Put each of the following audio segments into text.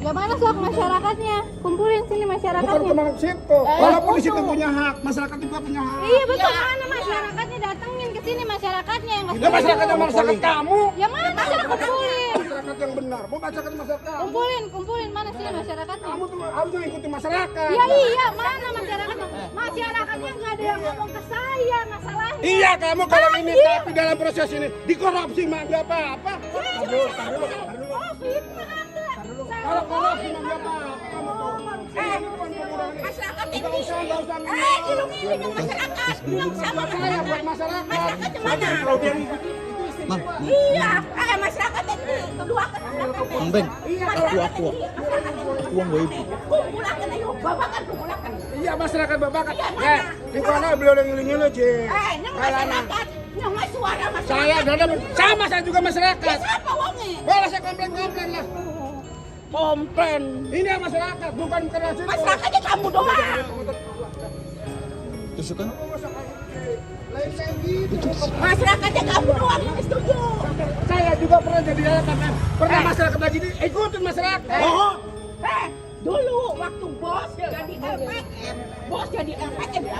Ya mana sok masyarakatnya? Kumpulin sini Bukan masyarakatnya. kemana ke situ. Walaupun di situ punya hak, masyarakat juga punya hak. Iya betul, mana masyarakatnya, datengin ke sini masyarakatnya yang nggak Ya masyarakat yang masyarakat kamu. Ya mana kumpulin? Masyarakat yang benar, mau masyarakat kamu. Kumpulin mana sini masyarakatnya? Kamu tuh harusnya ikuti masyarakat. Ya iya, mana masyarakatnya? Masyarakatnya nggak ada yang ngomong ke saya masalahnya. Iya kamu kalau ini tapi dalam proses ini dikorupsi mah nggak apa-apa. Oh, fitnah Anda. Kalau korupsi mah nggak apa-apa. Masyarakat ini. Nggak usah Dilindungi masyarakat. Bilang sama saya buat masyarakat. Masyarakatnya mana? Iya, masyarakat ini kedua Mang Beng, aku. Uang gue ibu. kumpulakan ayo, babakan kumpulakan. Iya masyarakat babakan. Di mana beliau yang ngilu-ngilu sih. Yang masyarakat, yang suara masyarakat. Saya ada sama saya juga masyarakat. Siapa wonge? Boleh saya komplain lah. Komplain. Ini yang masyarakat, bukan karena situ. Masyarakatnya kamu doang. Tusukan? Masyarakatnya kamu doang yang setuju. Saya juga pernah jadi karena pernah masyarakat lagi ini ikutin masyarakat. Dulu waktu bos jadi LPM,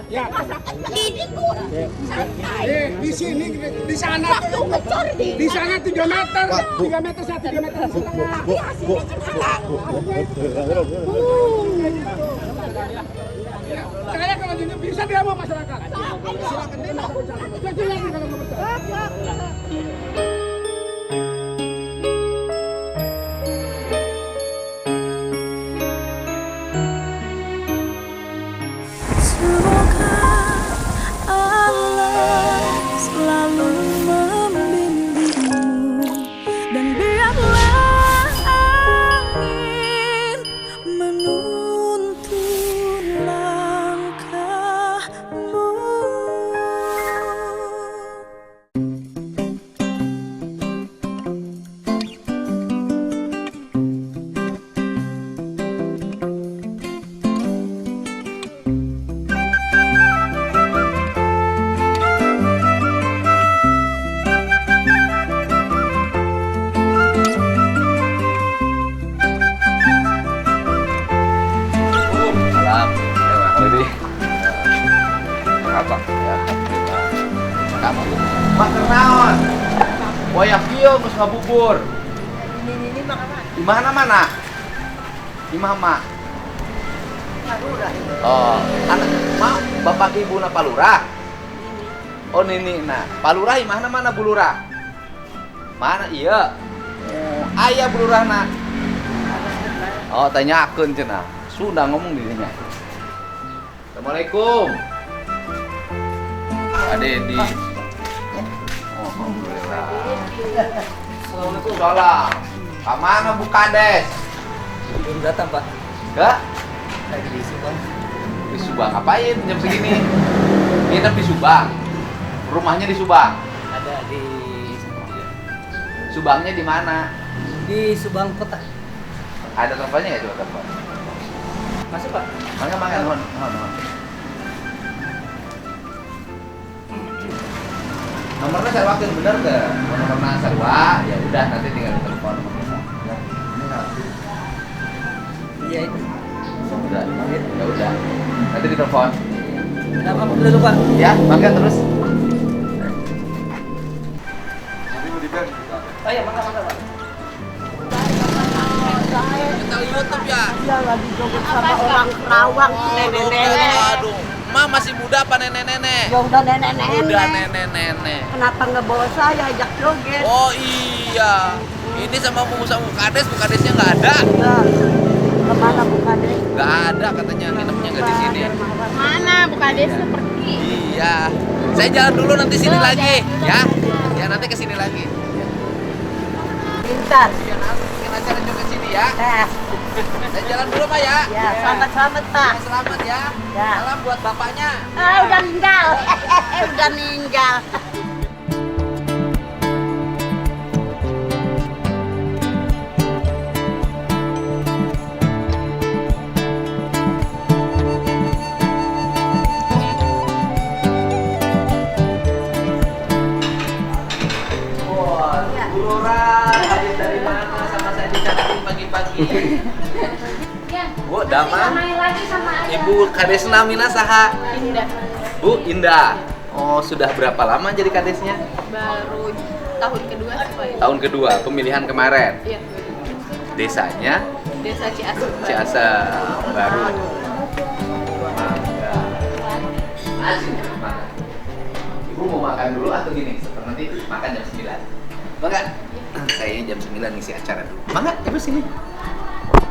Ya. masyarakat nggak ikut. Santai. Di sini, di sana Waktu ngecor di sana 3 meter, 3 meter 3 meter. tapi hasilnya kan Saya kalau gini bisa dia mau masyarakat. Silakan dia mau. Silakan kalau mau Semoga Allah selalu membimbingmu dan biarlah angin menuntun langkahmu. Salam. Jadi apa? Ya. Kamu mah kenaon? Boyak kieu geus ngabubur. Ini di mana? Di mana? Oh, anak mah bapak ibu na palurah. Oh nini na palurah mana bulurah? Mana iya? Aya bulurahna. Oh tanyakeun cenah. Sudah ngomong dirinya. Assalamualaikum. Ade di. Oh, alhamdulillah. Assalamualaikum. Salam. Kamana Bu Kades? Belum datang, Pak. Enggak? Lagi di Subang. Di Subang ngapain jam segini? Nginep di Subang. Rumahnya di Subang. Ada di Subangnya di mana? Subang Kota. Ada teleponnya ya, coba telepon. Masuk, Pak. Mangga, nuhun. Nomornya saya wakil bener ke nomornya sarua, ya udah nanti tinggal telepon nomornya. Iya itu. Udah, ya udah. Nanti ditelepon. Nah, kamu dulu, Pak. Ya, mangga terus. Oh iya, mangga, Pak. Kita YouTube ya. Dia lagi joget sama orang Kerawang, nenek-nenek. Aduh, Ma masih muda apa nenek-nenek? Ya udah nenek-nenek. Udah nenek-nenek. Kenapa nggak bawa saya ajak joget? Oh iya. Ini sama Bu Kadesnya nggak ada. Ya, kemana Bu Kades? Nggak ada katanya, nginepnya nggak di sini. Mana Bu Kades pergi? Iya. Saya jalan dulu nanti sini lagi, ya. Ya nanti ke sini lagi. Pintar. Ya nanti bikin acara joget sini ya. Saya jalan dulu Pak ya. Ya, selamat Pak. Ya, selamat ya. Ya. Salam buat bapaknya. Udah meninggal. Udah meninggal. Wah, Bu Lora, habis dari mana sama saya dicariin pagi-pagi? Bu, damang. Main lagi sama ayah. Ibu kades namina saha? Indah. Bu, Indah. Oh, sudah berapa lama jadi kadesnya? Baru tahun kedua sih Pak. Tahun kedua, pemilihan kemarin. Iya. Desanya Desa Ciasem. Ciasem baru. Mangga. Asik, makan. Ibu mau makan dulu atau gini? Nanti makan jam 9. Mangga. Saya jam 9 ngisi acara dulu. Mangga, ibu sini.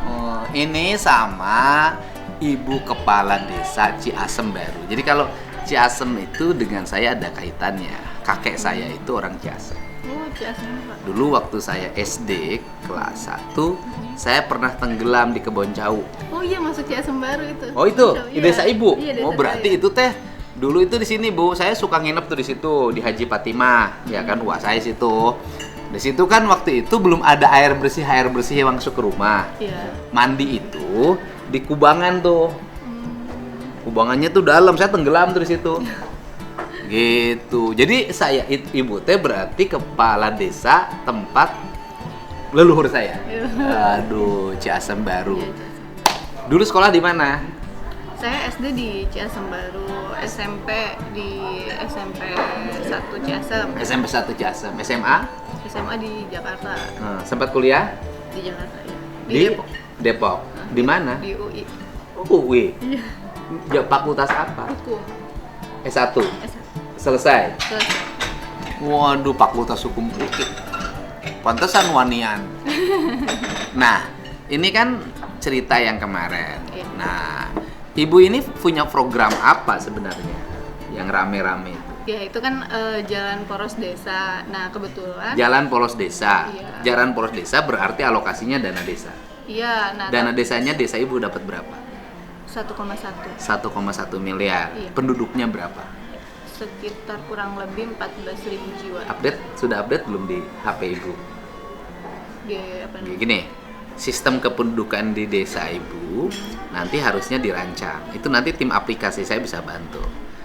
Oh, ini sama Ibu Kepala Desa Ciasem Baru. Jadi kalau Ciasem itu dengan saya ada kaitannya. Kakek saya itu orang Ciasem. Oh, Ciasem Pak. Dulu waktu saya SD kelas 1, saya pernah tenggelam di Kebon Cau. Oh iya, masuk Ciasem Baru itu. Oh itu, di Iya. desa ibu. Iya, desa Oh berarti saya. itu teh dulu itu di sini Bu. Saya suka nginep tuh di situ di Haji Fatimah, ya kan? Wah saya situ. Di situ kan waktu itu belum ada air bersih yang masuk ke rumah. Iya. Mandi itu di kubangan tuh. Kubangannya tuh dalam, saya tenggelam tuh di situ. Gitu. Jadi saya ibu teh berarti kepala desa tempat leluhur saya. Aduh, Ciasem Baru. Iya, Ciasem. Dulu sekolah di mana? Saya SD di Ciasem Baru, SMP di SMP 1 Ciasem, SMP 1 Ciasem. SMA? SMA di Jakarta, Sempat kuliah di Jakarta ya. di Depok. Di mana? Di UI. UI. Iya. Ya, fakultas apa? Hukum. S1. S1. Selesai. Selesai. Waduh, fakultas hukum UI. Pantesan wanian. Nah, ini kan cerita yang kemarin. Iya. Nah, ibu ini punya program apa sebenarnya yang rame-rame itu? Ya itu kan jalan poros desa. Nah kebetulan. Jalan poros desa. Iya. Jalan poros desa berarti alokasinya dana desa. Iya. Nah. Dana desanya desa ibu dapat berapa? 1,1. 1,1 miliar. Iya. Penduduknya berapa? Sekitar kurang lebih 14.000 jiwa. Sudah update belum di HP ibu? Di apa namanya? Gini, sistem kependudukan di desa ibu nanti harusnya dirancang. Itu nanti tim aplikasi saya bisa bantu.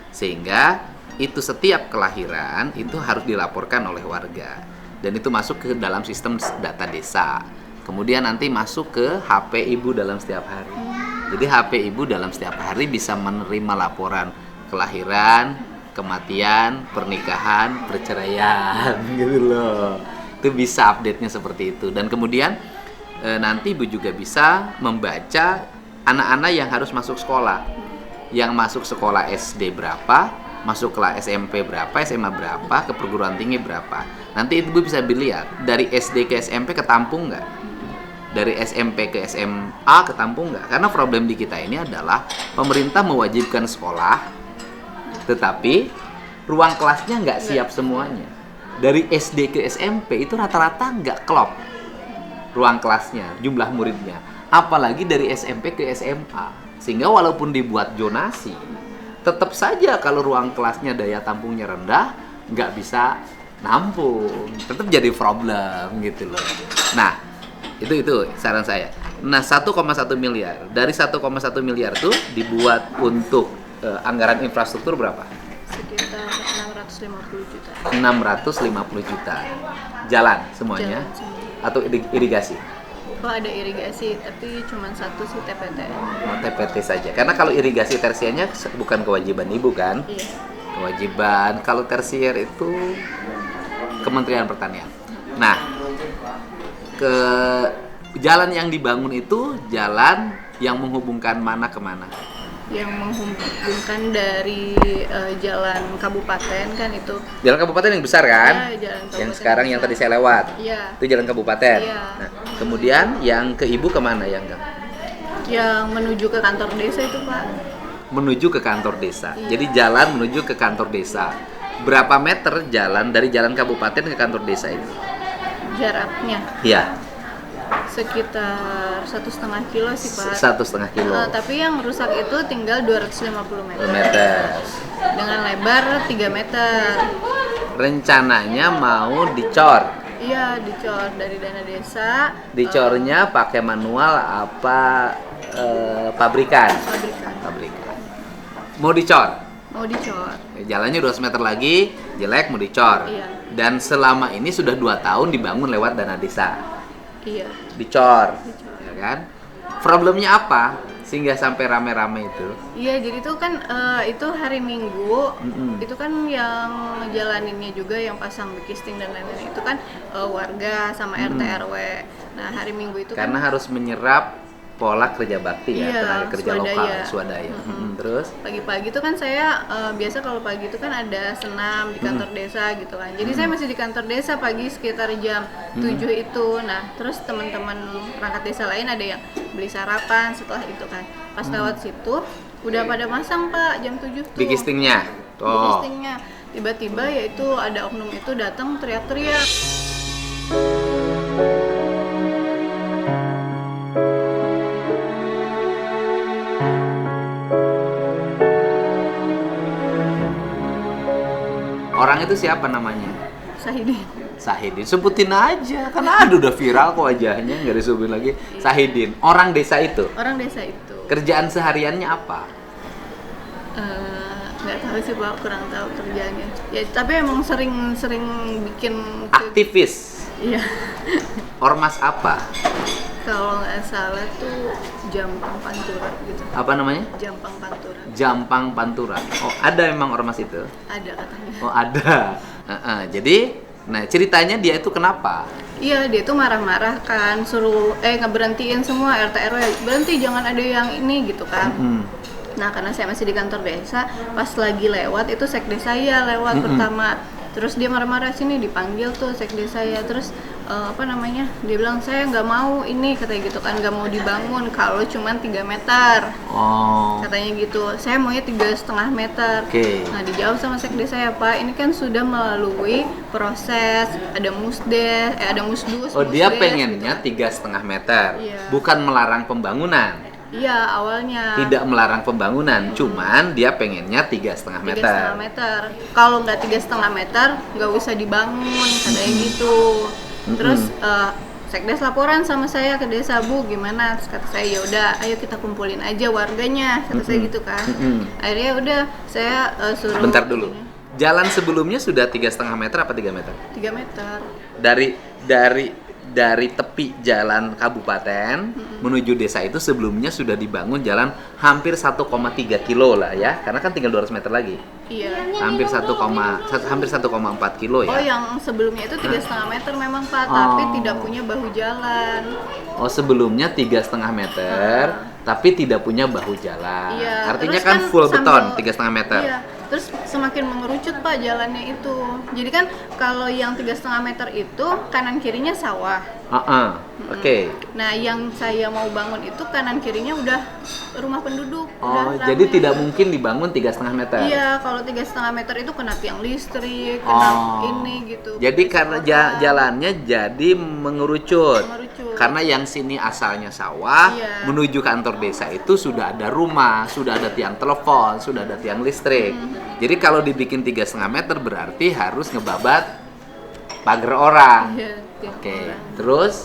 Sehingga itu setiap kelahiran itu harus dilaporkan oleh warga. Dan itu masuk ke dalam sistem data desa. Kemudian nanti masuk ke HP ibu dalam setiap hari. Jadi HP ibu dalam setiap hari bisa menerima laporan kelahiran, kematian, pernikahan, perceraian gitu loh. Itu bisa update-nya seperti itu. Dan kemudian nanti ibu juga bisa membaca anak-anak yang harus masuk sekolah. Yang masuk sekolah SD berapa, masuk kelas SMP berapa, SMA berapa, ke perguruan tinggi berapa. Nanti ibu bisa dilihat dari SD ke SMP ketampung nggak? Dari SMP ke SMA ketampung nggak? Karena problem di kita ini adalah pemerintah mewajibkan sekolah, tetapi ruang kelasnya nggak siap semuanya. Dari SD ke SMP itu rata-rata nggak klop ruang kelasnya, jumlah muridnya. Apalagi dari SMP ke SMA. Sehingga walaupun dibuat zonasi, tetap saja kalau ruang kelasnya daya tampungnya rendah, nggak bisa nampung. Tetap jadi problem gitu loh. Nah, itu saran saya. Nah, 1,1 miliar. Dari 1,1 miliar tuh dibuat untuk anggaran infrastruktur berapa? Sekitar 650 juta. 650 juta. Jalan semuanya? Jalan semua. Atau irigasi? Oh ada irigasi, tapi cuma satu sih TPT. TPT saja. Karena kalau irigasi tersiernya bukan kewajiban ibu kan? Iya. Kewajiban. Kalau tersier itu Kementerian Pertanian. Nah, ke jalan yang dibangun itu jalan yang menghubungkan mana ke mana? Yang menghubungkan dari jalan kabupaten kan itu. Jalan kabupaten yang besar kan? Iya, jalan kabupaten yang sekarang yang besar. tadi saya lewat. Iya. Itu jalan kabupaten. Iya. Nah, kemudian yang ke ibu kemana yang enggak? Yang menuju ke kantor desa itu Pak. Menuju ke kantor desa. Iya. Jadi jalan menuju ke kantor desa. Berapa meter jalan dari jalan kabupaten ke kantor desa itu? Jaraknya Iya. sekitar 1,5 kilo sih Pak. 1,5 kilo. Tapi yang rusak itu tinggal 250 meter. Meter. Dengan lebar 3 meter. Rencananya mau dicor. Iya, dicor dari dana desa. Dicornya pakai manual apa pabrikan? Pabrikan. Mau dicor. Mau dicor. Jalannya 200 meter lagi, jelek mau dicor. Iya. Dan selama ini sudah 2 tahun dibangun lewat dana desa. Iya. Dicor. Ya kan? Problemnya apa? sehingga sampai rame-rame itu? Iya, jadi tuh kan itu hari Minggu, itu kan yang ngejalaninnya juga yang pasang bikisting dan lain-lain itu kan warga sama RT RW. Nah hari Minggu itu karena kan harus menyerap pola kerja bakti ya, iya, tenaga kerja swadaya. lokal, swadaya. Terus? Pagi-pagi itu kan saya biasa kalau pagi itu kan ada senam di kantor desa gitu kan. Jadi saya masih di kantor desa pagi sekitar jam 7 itu. Nah, terus teman-teman perangkat desa lain ada yang beli sarapan setelah itu kan. Pas lewat situ udah pada masang Pak jam 7 tuh. Bikistingnya. Bikistingnya. Tiba-tiba yaitu ada oknum itu datang teriak-teriak. Orang itu siapa namanya? Sahidin. Sahidin, sebutin aja, kan ada udah viral kok wajahnya, nggak disebutin lagi. Sahidin, orang desa itu. Orang desa itu. Kerjaan sehariannya apa? Nggak tahu sih Pak, kurang tahu kerjaannya. Ya tapi emang sering bikin Aktivis. Iya. Ormas apa? Kalau nggak salah tuh Jampang Pantura gitu. Apa namanya? Jampang Pantura. Jampang Pantura. Oh, ada emang ormas itu? Ada katanya. Oh, ada. Jadi, nah ceritanya dia itu kenapa? Iya, dia tuh marah-marah kan, suruh ngeberhentiin semua RT RW, berhenti jangan ada yang ini gitu kan. Nah, karena saya masih di kantor desa, pas lagi lewat itu sekdes saya lewat pertama. Terus dia marah-marah, sini dipanggil tuh sekdes saya. Terus dia bilang saya nggak mau ini, katanya gitu kan, nggak mau dibangun kalau cuman 3 meter. Oh. Katanya gitu, saya maunya 3,5 meter. Nah dijawab sama sekdes saya, Pak, ini kan sudah melalui proses, ada musdes, ada musdus. Oh, dia musdes, pengennya gitu. 3,5 meter, Iya. bukan melarang pembangunan. Iya awalnya. Tidak melarang pembangunan, cuman dia pengennya 3,5 meter. 3,5 meter. Kalau nggak 3,5 meter, nggak usah dibangun, katanya gitu. Terus sekdes laporan sama saya ke desa, Bu, gimana? Terus kata saya, ya udah, ayo kita kumpulin aja warganya, kata saya gitu kan. Akhirnya udah, saya suruh. Bentar dulu. Jalan sebelumnya sudah 3,5 meter apa 3 meter? 3 meter. Dari tepi jalan kabupaten menuju desa itu sebelumnya sudah dibangun jalan hampir 1,3 kilo lah ya, karena kan tinggal 200 meter lagi. Iya. Hampir 1,4 kilo ya. Oh, yang sebelumnya itu 3,5 meter memang Pak, tapi tidak punya bahu jalan. Oh, sebelumnya 3,5 meter, tapi tidak punya bahu jalan. Iya. Artinya Terus kan full beton sambil- 3,5 meter. Iya. Terus semakin mengerucut Pak jalannya itu. Jadi kan kalau yang 3,5 meter itu kanan kirinya sawah. Oke. Nah, yang saya mau bangun itu kanan kirinya udah rumah penduduk. Oh, udah rame. jadi tidak mungkin dibangun 3,5 meter. Iya, kalau 3,5 meter itu kena tiang listrik, kena ini gitu. Jadi karena jalannya jadi mengerucut. Mengerucut. Karena yang sini asalnya sawah, Iya. menuju kantor desa itu sudah ada rumah, sudah ada tiang telepon, sudah ada tiang listrik. Jadi kalau dibikin 3,5 meter berarti harus ngebabat pagar orang. Iya, tiang Oke, orang. terus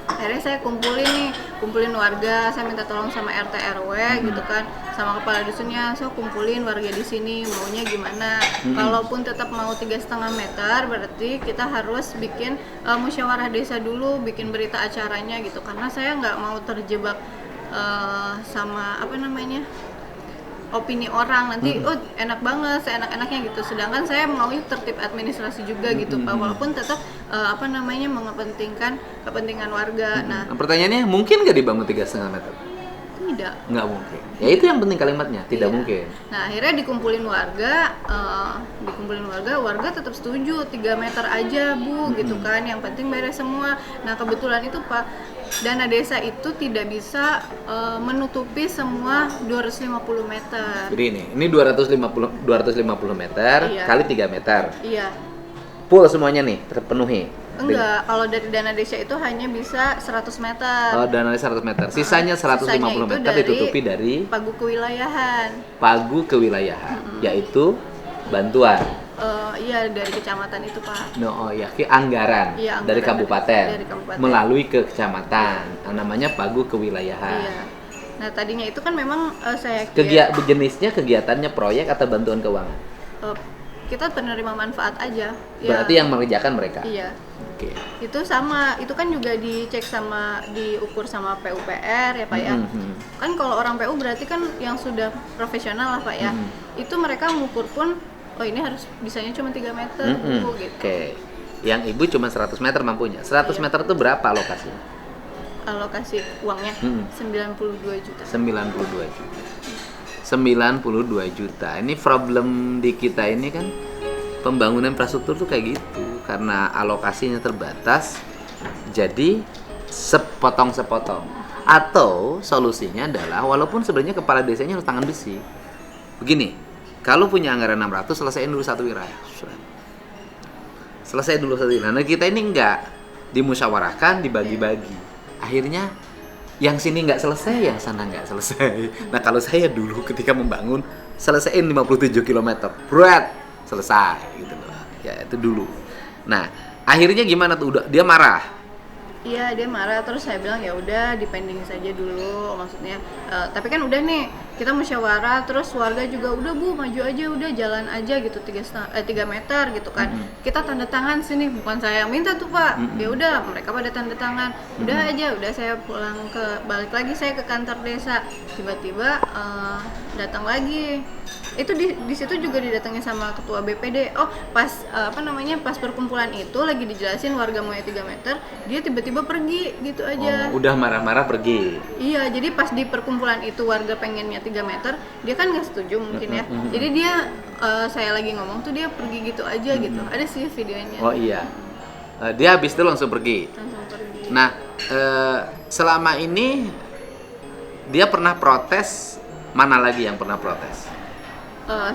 Akhirnya saya kumpulin warga, saya minta tolong sama RT RW gitu kan, sama kepala dusunnya, so kumpulin warga di sini maunya gimana. Kalaupun tetap mau 3,5 meter, berarti kita harus bikin musyawarah desa dulu, bikin berita acaranya gitu, karena saya nggak mau terjebak sama opini orang nanti, oh enak banget, seenak-enaknya gitu. Sedangkan saya mau tertib administrasi juga gitu, Pak. Walaupun tetap mengepentingkan kepentingan warga. Nah, pertanyaannya mungkin nggak dibangun 3,5 meter? tidak. Nggak mungkin. Ya itu yang penting kalimatnya, tidak Iya. mungkin. Nah, akhirnya dikumpulin warga tetap setuju 3 meter aja, Bu, gitu kan. Yang penting beres semua. Nah, kebetulan itu Pak, dana desa itu tidak bisa menutupi semua 250 meter. Jadi ini 250 meter Iya. kali 3 meter. Iya. Full semuanya nih terpenuhi. Enggak, kalau dari dana desa itu hanya bisa 100 meter. Oh, dananya 100 meter. Sisanya 150 Sisanya itu meter ditutupi dari pagu kewilayahan. pagu kewilayahan, yaitu bantuan. Iya, dari kecamatan itu, Pak. Anggaran, Iya, anggaran dari kabupaten, dari kabupaten. melalui ke kecamatan. Namanya pagu kewilayahan. Iya. Nah, tadinya itu kan memang saya kira Jenisnya kegiatannya proyek atau bantuan keuangan? kita penerima manfaat aja. Berarti yang mengerjakan mereka. Iya. Oke. Itu sama, itu kan juga dicek sama, diukur sama PUPR ya Pak ya. Kan kalau orang PU berarti kan yang sudah profesional lah Pak ya. Itu mereka mengukur pun, oh ini harus bisanya cuma 3 meter Bu, gitu. Oke. Yang ibu cuma 100 meter mampunya. 100 meter itu berapa alokasinya? Alokasi uangnya 92 juta. 92 juta. 92 juta. Ini problem di kita ini kan, pembangunan infrastruktur tuh kayak gitu. Karena alokasinya terbatas, jadi sepotong-sepotong. Atau solusinya adalah, walaupun sebenarnya kepala desanya harus tangan besi. Begini, kalau punya anggaran 600, selesaiin dulu satu wilayah. Selesai dulu satu wilayah. Nah kita ini enggak, dimusyawarahkan, dibagi-bagi. Akhirnya yang sini nggak selesai, yang sana nggak selesai. Nah kalau saya dulu ketika membangun, selesaiin 57 km, berat, selesai gitu loh. Ya itu dulu. Nah akhirnya gimana tuh? Udah dia marah. Iya dia marah, terus saya bilang ya udah dipending saja dulu, maksudnya tapi kan udah nih kita musyawarah, terus warga juga udah Bu maju aja, udah jalan aja gitu 3 meter gitu kan. Kita tanda tangan sini, bukan saya yang minta tuh Pak. Ya udah mereka pada tanda tangan, udah aja, udah saya pulang balik lagi saya ke kantor desa, tiba-tiba datang lagi. Itu di situ juga didatangi sama ketua BPD. Oh pas pas perkumpulan itu lagi dijelasin warga mau 3 meter, dia tiba-tiba pergi gitu aja. Oh, udah marah-marah pergi. Iya, jadi pas di perkumpulan itu warga pengennya 3 meter, dia kan nggak setuju mungkin ya. Jadi dia saya lagi ngomong tuh dia pergi gitu aja gitu. Ada sih videonya. Oh iya. Dia habis itu langsung pergi. Langsung pergi. Nah selama ini dia pernah protes, mana lagi yang pernah protes?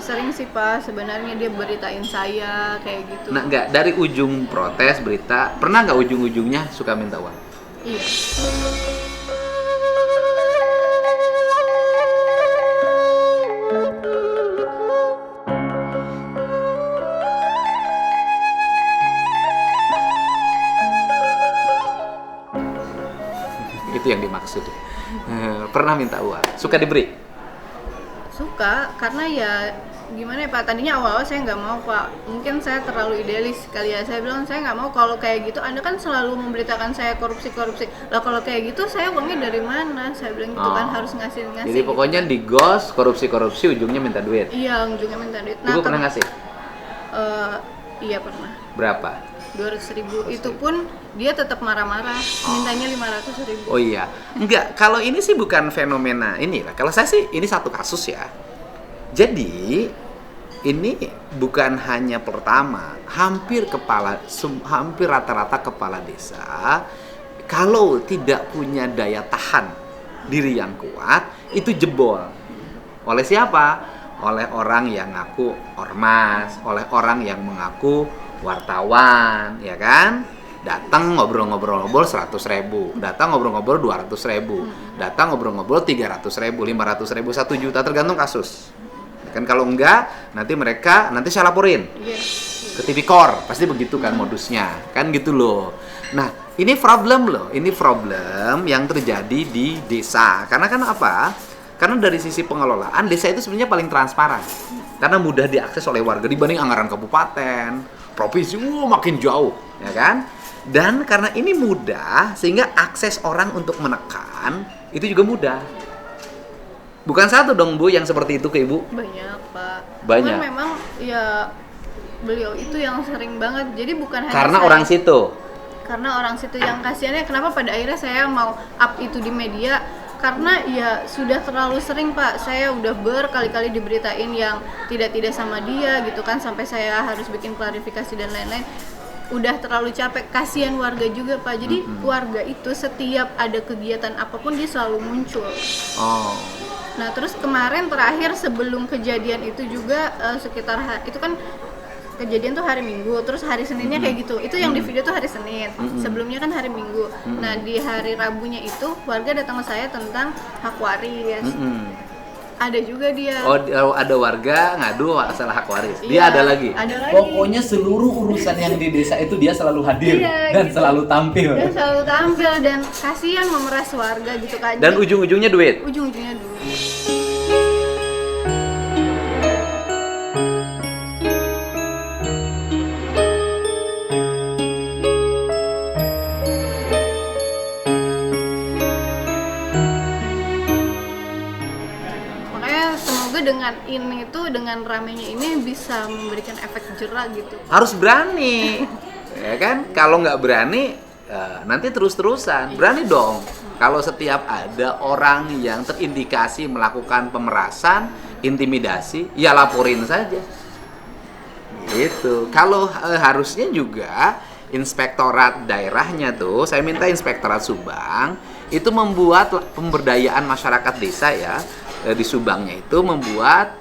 Sering sih Pak, sebenarnya dia beritain saya kayak gitu. Nah enggak, dari ujung protes berita, pernah nggak ujung-ujungnya suka minta uang? Iya. Itu yang dimaksud. Pernah minta uang, suka diberi? Suka, karena ya gimana ya Pak, tadinya awal-awal saya nggak mau Pak, mungkin saya terlalu idealis kali ya. Saya bilang saya nggak mau, kalau kayak gitu Anda kan selalu memberitakan saya korupsi lah, kalau kayak gitu saya uangnya dari mana, saya bilang gitu kan, harus ngasih jadi pokoknya gitu. di gos korupsi ujungnya minta duit. Iya, ujungnya minta duit. Ibu pernah ngasih? Iya pernah. Berapa? 200.000. Itu pun dia tetap marah-marah, mintanya 500.000. Oh iya, enggak. Kalau ini sih bukan fenomena ini lah. Kalau saya sih ini satu kasus ya. Jadi ini bukan hanya pertama, hampir rata-rata kepala desa kalau tidak punya daya tahan diri yang kuat itu jebol. Oleh siapa? Oleh orang yang ngaku ormas, oleh orang yang mengaku wartawan, ya kan? Datang ngobrol-ngobrol 100.000, datang ngobrol-ngobrol 200.000, datang ngobrol-ngobrol 300.000, 500.000, 1 juta, tergantung kasus. Kan kalau enggak, nanti saya laporin ke Tipikor, pasti begitu kan modusnya, kan gitu loh. Nah, ini problem yang terjadi di desa. Karena kan apa? Karena dari sisi pengelolaan, desa itu sebenarnya paling transparan. Karena mudah diakses oleh warga dibanding anggaran kabupaten, provinsi, makin jauh, ya kan? Dan karena ini mudah, sehingga akses orang untuk menekan itu juga mudah. Bukan satu dong Bu yang seperti itu ke Ibu? Banyak Pak. Banyak. Cuman memang ya beliau itu yang sering banget. Jadi bukan hanya Karena saya, orang situ. Karena orang situ yang kasihannya, kenapa pada akhirnya saya mau up itu di media? Karena ya sudah terlalu sering Pak, saya udah berkali-kali diberitain yang tidak sama dia gitu kan, sampai saya harus bikin klarifikasi dan lain-lain. Udah terlalu capek, kasihan warga juga Pak. Jadi warga itu setiap ada kegiatan apapun dia selalu muncul. Oh. Nah terus kemarin terakhir sebelum kejadian itu juga sekitar itu kan kejadian tuh hari Minggu, terus hari Seninnya kayak gitu. Itu yang di video tuh hari Senin. Sebelumnya kan hari Minggu. Nah, di hari Rabunya itu warga datang ke saya tentang hak waris. Ada juga dia. Oh, ada warga ngadu masalah hak waris. Iya, Dia ada lagi. Ada lagi. Pokoknya seluruh urusan yang di desa itu dia selalu hadir dan gitu. selalu tampil. Dan selalu tampil dan kasihan memeras warga gitu kan. Dan ujung-ujungnya duit. Ujung-ujungnya dulu. dengan ini tuh, dengan ramenya ini bisa memberikan efek jera gitu. Harus berani. Ya kan? Kalau nggak berani, nanti terus-terusan. Berani dong. Kalau setiap ada orang yang terindikasi melakukan pemerasan, intimidasi, ya laporin saja. Gitu. Kalau harusnya juga inspektorat daerahnya tuh, saya minta inspektorat Subang itu membuat pemberdayaan masyarakat desa ya, di Subangnya itu membuat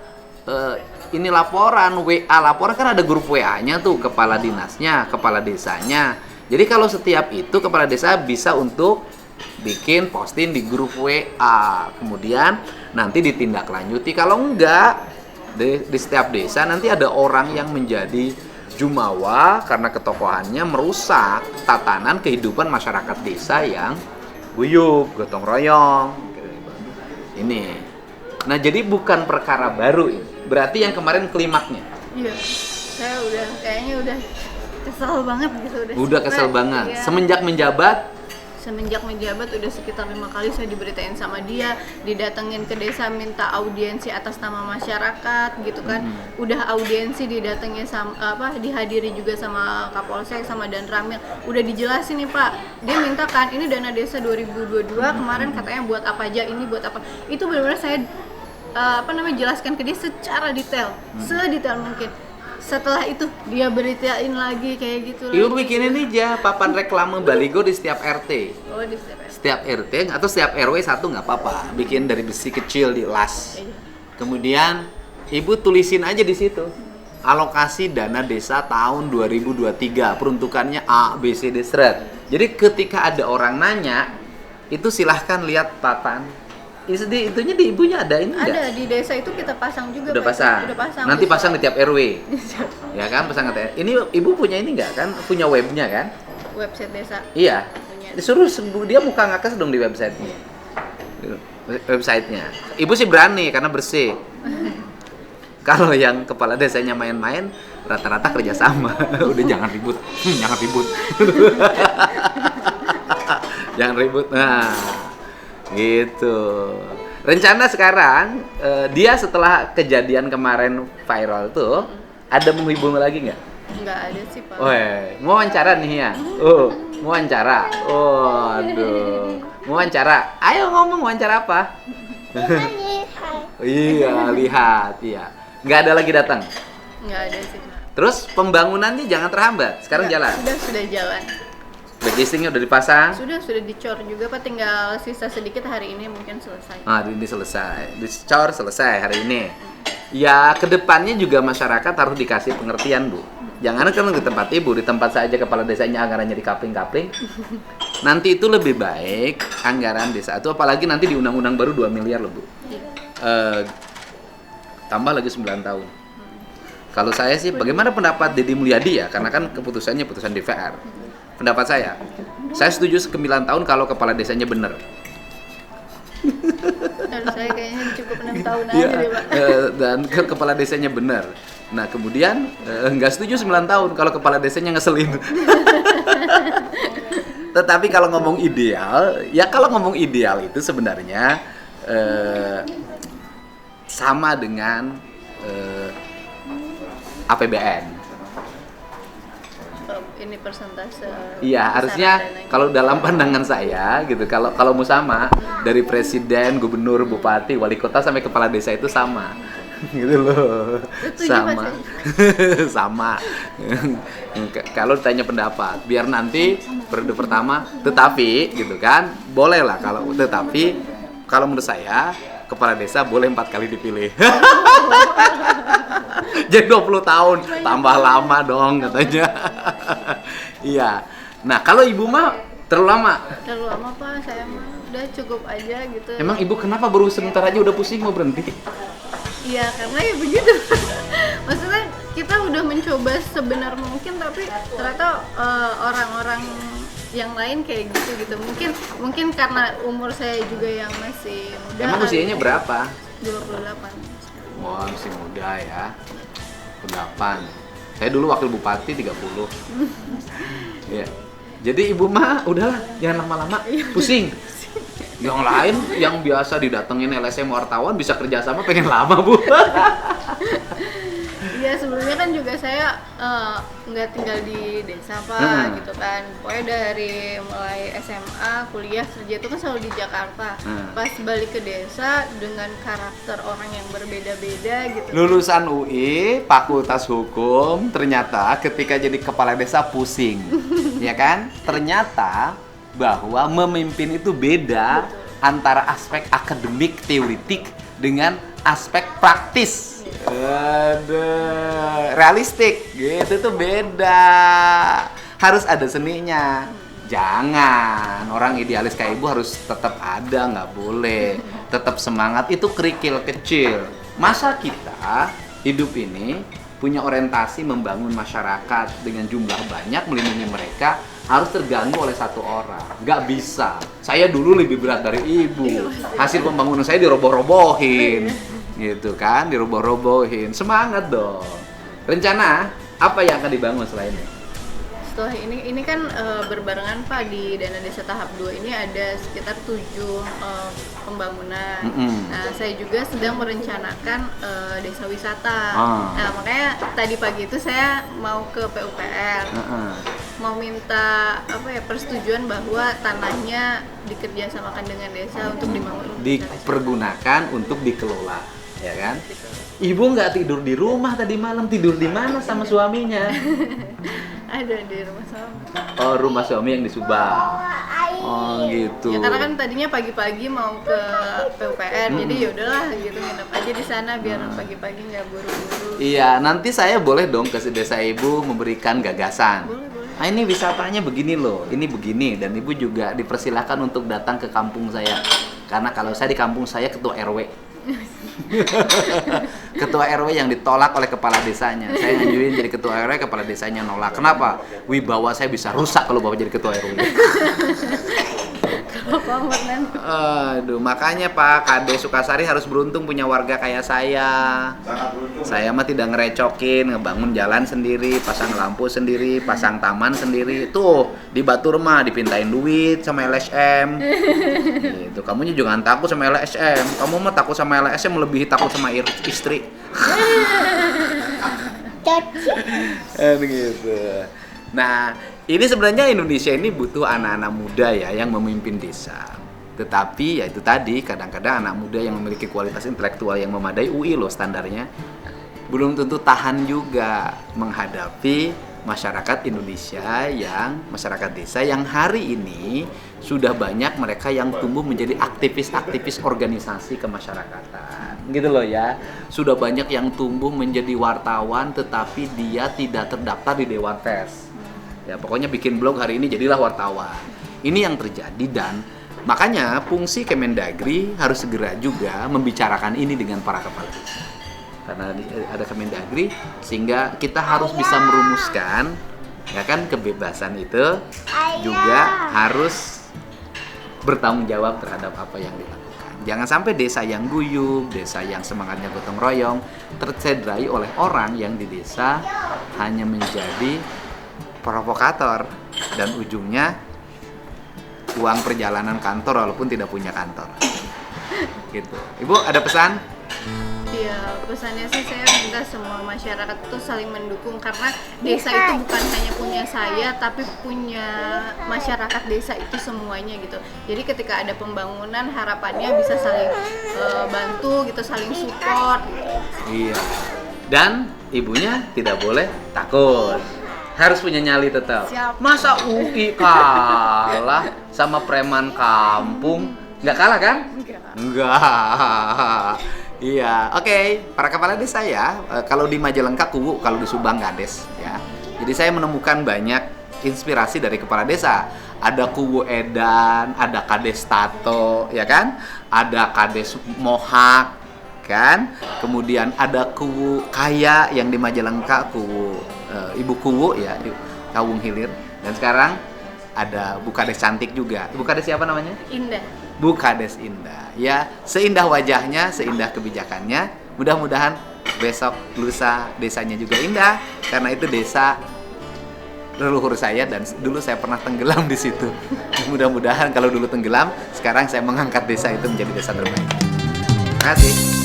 ini laporan laporan kan ada grup WA-nya tuh, kepala dinasnya, kepala desanya. Jadi kalau setiap itu kepala desa bisa untuk bikin posting di grup WA, kemudian nanti ditindaklanjuti. Kalau enggak, di setiap desa nanti ada orang yang menjadi jumawa karena ketokohannya merusak tatanan kehidupan masyarakat desa yang guyup, gotong royong. Ini. Nah, jadi bukan perkara baru ini. Berarti yang kemarin klimaknya. Iya. Saya kayaknya udah kesel banget gitu, udah kesel banget. Iya. Semenjak menjabat udah sekitar 5 kali saya diberitain sama dia, didatengin ke desa minta audiensi atas nama masyarakat gitu kan. Udah audiensi didatengin sama dihadiri juga sama Kapolsek sama Danramil. Udah dijelasin nih Pak, dia minta kan ini dana desa 2022 kemarin katanya buat apa aja, ini buat apa. Itu benar-benar saya jelaskan ke dia secara detail, sedetail mungkin. Setelah itu dia beritain lagi kayak gitu. Ibu bikinin aja papan reklame baligo di setiap RT. Oh, di setiap RT. Setiap RT atau setiap RW satu nggak apa-apa. Bikin dari besi kecil di las. Iya. Kemudian ibu tulisin aja di situ. Alokasi dana desa tahun 2023, peruntukannya A, B, C, D, seret. Jadi ketika ada orang nanya, itu silahkan lihat papan. Itunya di ibunya ada ini enggak? Ada, di desa itu kita pasang juga. Udah Pak. pasang. Udah pasang. Nanti pasang di tiap RW. Ya kan, pasang ke. Ini ibu punya ini enggak kan? Punya webnya kan? Website desa. Iya. Punya. Disuruh dia muka ngakes dong di websitenya. Websitenya. Ibu sih berani karena bersih. Kalau yang kepala desanya main-main, rata-rata kerjasama. Udah jangan ribut, jangan ribut. Jangan ribut. Nah, gitu. Rencana sekarang dia setelah kejadian kemarin viral tuh ada menghibur lagi nggak? Nggak ada sih Pak. Mau wawancara nih ya? Mau wawancara. Aduh. Mau wawancara. Ayo ngomong wawancara apa? Iya, lihat, iya. Nggak ada lagi datang. Nggak ada sih. Terus pembangunannya jangan terhambat. Sekarang jalan. Sudah jalan. Backlistingnya udah dipasang. Sudah dicor juga Pak, tinggal sisa sedikit hari ini mungkin selesai. Ini selesai. Dicor selesai hari ini. Ya, kedepannya juga masyarakat harus dikasih pengertian, Bu. Jangan kan di tempat ibu, di tempat saya aja kepala desanya anggarannya dikapling-kapling. Nanti itu lebih baik anggaran desa itu, apalagi nanti di undang-undang baru 2 miliar loh, Bu. Tambah lagi 9 tahun. Kalau saya sih, bagaimana pendapat Deddy Mulyadi ya? Karena kan keputusannya putusan DPR. Pendapat saya setuju 9 tahun kalau kepala desanya benar. Saya kayaknya cukup 6 tahun aja Ya, deh Pak. dan kepala desanya benar. Nah kemudian nggak setuju 9 tahun kalau kepala desanya ngeselin. Tetapi kalau ngomong ideal, ya kalau ngomong ideal itu sebenarnya sama dengan APBN. Ini persentase. Iya, harusnya kalau dalam pandangan saya gitu, kalau mau sama dari presiden, gubernur, bupati, wali kota sampai kepala desa itu sama. Gitu loh. Sama. Sama. Kalau ditanya pendapat, biar nanti periode pertama, tetapi gitu kan, boleh lah kalau menurut saya kepala desa boleh 4 kali dipilih. Jadi 20 tahun, tambah lama dong katanya. Iya. Nah, kalau ibu mah terlalu lama. Terlalu lama Pak, saya mah udah cukup aja gitu. Emang ibu kenapa baru sebentar aja udah pusing mau berhenti? Iya, karena ya begitu. Maksudnya kita udah mencoba sebenar mungkin, tapi ternyata orang-orang yang lain kayak gitu. Mungkin karena umur saya juga yang masih muda. Emang usianya berapa? 28. Wah, masih muda ya. 28. Saya dulu wakil bupati 30. Iya. Jadi ibu mah udahlah, jangan lama-lama. Pusing. Yang lain yang biasa didatengin LSM wartawan bisa kerjasama pengen lama, Bu. Iya, sebelumnya kan juga saya nggak tinggal di desa Pak, gitu kan. Pokoknya dari mulai SMA, kuliah, kerja itu kan selalu di Jakarta. Pas balik ke desa dengan karakter orang yang berbeda-beda gitu. Lulusan UI, Fakultas Hukum, ternyata ketika jadi kepala desa pusing. Ya kan? Ternyata bahwa memimpin itu beda antara aspek akademik, teoritik dengan aspek praktis. Realistik gitu tuh beda. Harus ada seninya. Jangan orang idealis kayak ibu harus tetap ada, nggak boleh. Tetap semangat, itu kerikil kecil. Masa kita hidup ini punya orientasi membangun masyarakat dengan jumlah banyak, melindungi mereka, harus terganggu oleh satu orang. Nggak bisa. Saya dulu lebih berat dari ibu. Hasil pembangunan saya diroboh-robohin. Gitu kan, diroboh-robohin. Semangat dong. Rencana apa yang akan dibangun setelah ini? Setelah ini kan berbarengan Pak, di Dana Desa Tahap 2 ini ada sekitar 7 pembangunan. Nah, saya juga sedang merencanakan desa wisata. Nah, makanya tadi pagi itu saya mau ke PUPR. Mau minta persetujuan bahwa tanahnya dikerjasamakan dengan desa untuk dibangun. Dipergunakan untuk dikelola, ya kan? Ibu nggak tidur di rumah tadi malam, tidur di mana sama suaminya? Ada di rumah suami. Oh, rumah suami yang di Subang. Oh, gitu. Ya karena kan tadinya pagi-pagi mau ke PUPR, jadi yaudahlah gitu, nginep aja di sana biar pagi-pagi nggak buru-buru. Iya, nanti saya boleh dong ke desa ibu memberikan gagasan. Boleh. Nah, ini wisatanya begini loh, ini begini, dan ibu juga dipersilahkan untuk datang ke kampung saya. Karena kalau saya di kampung saya ketua RW. Ketua RW yang ditolak oleh kepala desanya. Saya ngajuin jadi ketua RW, kepala desanya nolak. Kenapa? Wibawa saya bisa rusak kalau bapak jadi ketua RW. Aduh, makanya Pak Kade Sukasari harus beruntung punya warga kayak saya. Saya mah tidak ngerecokin, ngebangun jalan sendiri, pasang lampu sendiri, pasang taman sendiri. Tuh, di Batur mah dipintain duit sama LSM. Gitu. Kamunya jangan takut sama LSM. Kamu mah takut sama LSM melebihi takut sama istri. Gitu. Nah, ini sebenarnya Indonesia ini butuh anak-anak muda ya yang memimpin desa. Tetapi ya itu tadi, kadang-kadang anak muda yang memiliki kualitas intelektual yang memadai, UI loh standarnya, belum tentu tahan juga menghadapi masyarakat Indonesia masyarakat desa yang hari ini sudah banyak mereka yang tumbuh menjadi aktivis-aktivis organisasi kemasyarakatan. Gitu loh ya. Sudah banyak yang tumbuh menjadi wartawan tetapi dia tidak terdaftar di Dewan Pers. Ya, pokoknya bikin blog hari ini jadilah wartawan. Ini yang terjadi dan makanya fungsi Kemendagri harus segera juga membicarakan ini dengan para kepala desa. Karena ada Kemendagri sehingga kita harus bisa merumuskan ya kan kebebasan itu juga harus bertanggung jawab terhadap apa yang dilakukan. Jangan sampai desa yang guyup, desa yang semangatnya gotong royong tercederai oleh orang yang di desa hanya menjadi provokator dan ujungnya uang perjalanan kantor walaupun tidak punya kantor. Gitu. Ibu ada pesan? Iya, pesannya sih saya minta semua masyarakat itu saling mendukung karena desa itu bukan hanya punya saya tapi punya masyarakat desa itu semuanya gitu. Jadi ketika ada pembangunan harapannya bisa saling bantu gitu, saling support gitu. Iya. Dan ibunya tidak boleh takut. Harus punya nyali tetap. Siap. Masa UI kalah sama preman kampung? Nggak kalah kan? Enggak. Iya, oke. Para kepala desa ya, kalau di Majalengka Kuwu, kalau di Subang Kades ya. Jadi saya menemukan banyak inspirasi dari kepala desa. Ada Kuwu Edan, ada Kades Tato, ya kan? Ada Kades Mohak, kan? Kemudian ada Kuwu Kaya yang di Majalengka, Kuwu Ibu Kuwu ya, Kawung Hilir. Dan sekarang ada Bu Kades cantik juga. Bu Kades siapa namanya? Indah. Bu Kades Indah. Ya, seindah wajahnya, seindah kebijakannya. Mudah-mudahan besok lusa desanya juga indah karena itu desa leluhur saya dan dulu saya pernah tenggelam di situ. Mudah-mudahan kalau dulu tenggelam, sekarang saya mengangkat desa itu menjadi desa terbaik. Terima kasih.